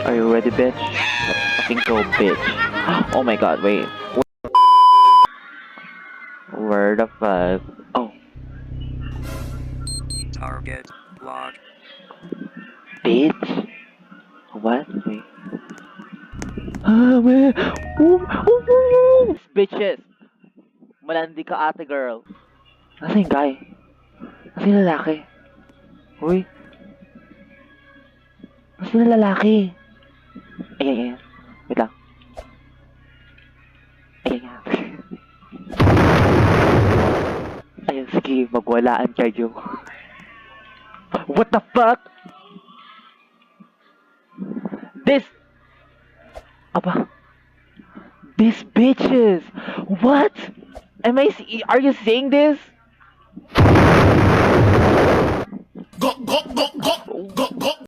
Are you ready, bitch? Let's fucking go, bitch. Oh my god, wait. Where the fuck? Oh, Target locked. bitch? What? Wait. Ah, man. Ooh, ooh, ooh, ooh. Bitches! Malandi ka, ate girl. Nasaan yung guy? Nasaan yung lalaki? Uy, nasaan yung lalaki? Ayan, ayan. Wait lang. Ayan, ayan. Ayun, sige, magwalaan kayo. What the fuck? This... Aba. These bitches! What? Are you saying this?